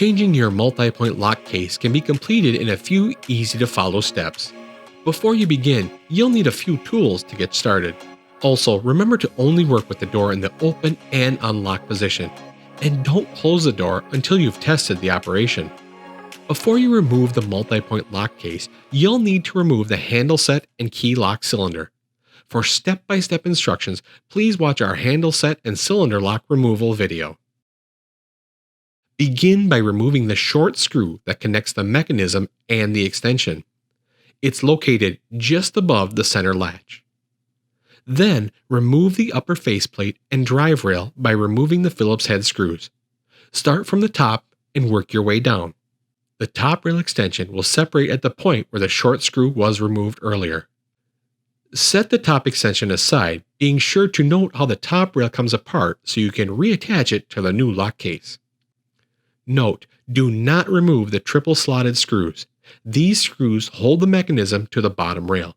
Changing your multi-point lock case can be completed in a few easy-to-follow steps. Before you begin, you'll need a few tools to get started. Also, remember to only work with the door in the open and unlocked position, and don't close the door until you've tested the operation. Before you remove the multi-point lock case, you'll need to remove the handle set and key lock cylinder. For step-by-step instructions, please watch our handle set and cylinder lock removal video. Begin by removing the short screw that connects the mechanism and the extension. It's located just above the center latch. Then, remove the upper faceplate and drive rail by removing the Phillips head screws. Start from the top and work your way down. The top rail extension will separate at the point where the short screw was removed earlier. Set the top extension aside, being sure to note how the top rail comes apart so you can reattach it to the new lock case. Note, do not remove the triple slotted screws. These screws hold the mechanism to the bottom rail.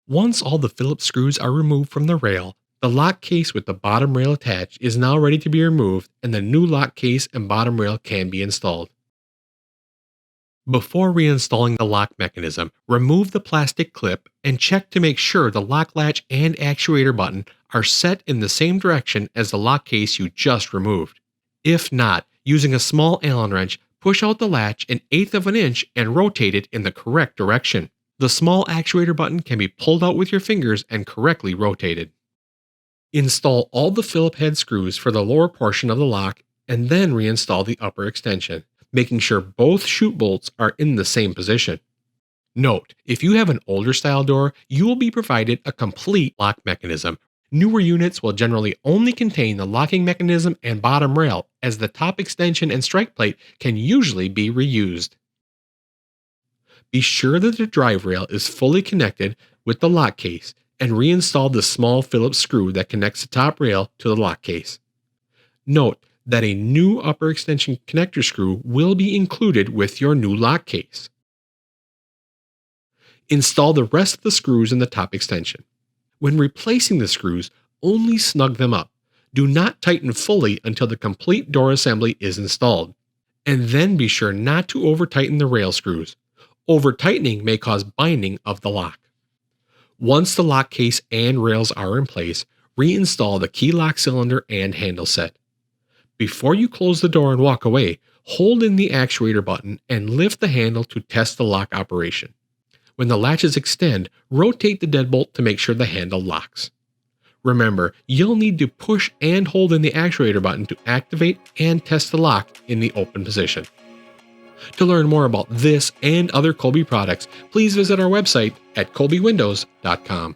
Once all the Phillips screws are removed from the rail, the lock case with the bottom rail attached is now ready to be removed and the new lock case and bottom rail can be installed. Before reinstalling the lock mechanism, remove the plastic clip and check to make sure the lock latch and actuator button are set in the same direction as the lock case you just removed. If not, using a small Allen wrench, push out the latch 1/8 of an inch and rotate it in the correct direction. The small actuator button can be pulled out with your fingers and correctly rotated. Install all the Phillips head screws for the lower portion of the lock and then reinstall the upper extension, making sure both chute bolts are in the same position. Note, if you have an older style door, you will be provided a complete lock mechanism. Newer units will generally only contain the locking mechanism and bottom rail, as the top extension and strike plate can usually be reused. Be sure that the drive rail is fully connected with the lock case and reinstall the small Phillips screw that connects the top rail to the lock case. Note that a new upper extension connector screw will be included with your new lock case. Install the rest of the screws in the top extension. When replacing the screws, only snug them up. Do not tighten fully until the complete door assembly is installed. And then be sure not to over-tighten the rail screws. Over-tightening may cause binding of the lock. Once the lock case and rails are in place, reinstall the key lock cylinder and handle set. Before you close the door and walk away, hold in the actuator button and lift the handle to test the lock operation. When the latches extend, rotate the deadbolt to make sure the handle locks. Remember, you'll need to push and hold in the actuator button to activate and test the lock in the open position. To learn more about this and other Kolbe products, please visit our website at kolbewindows.com.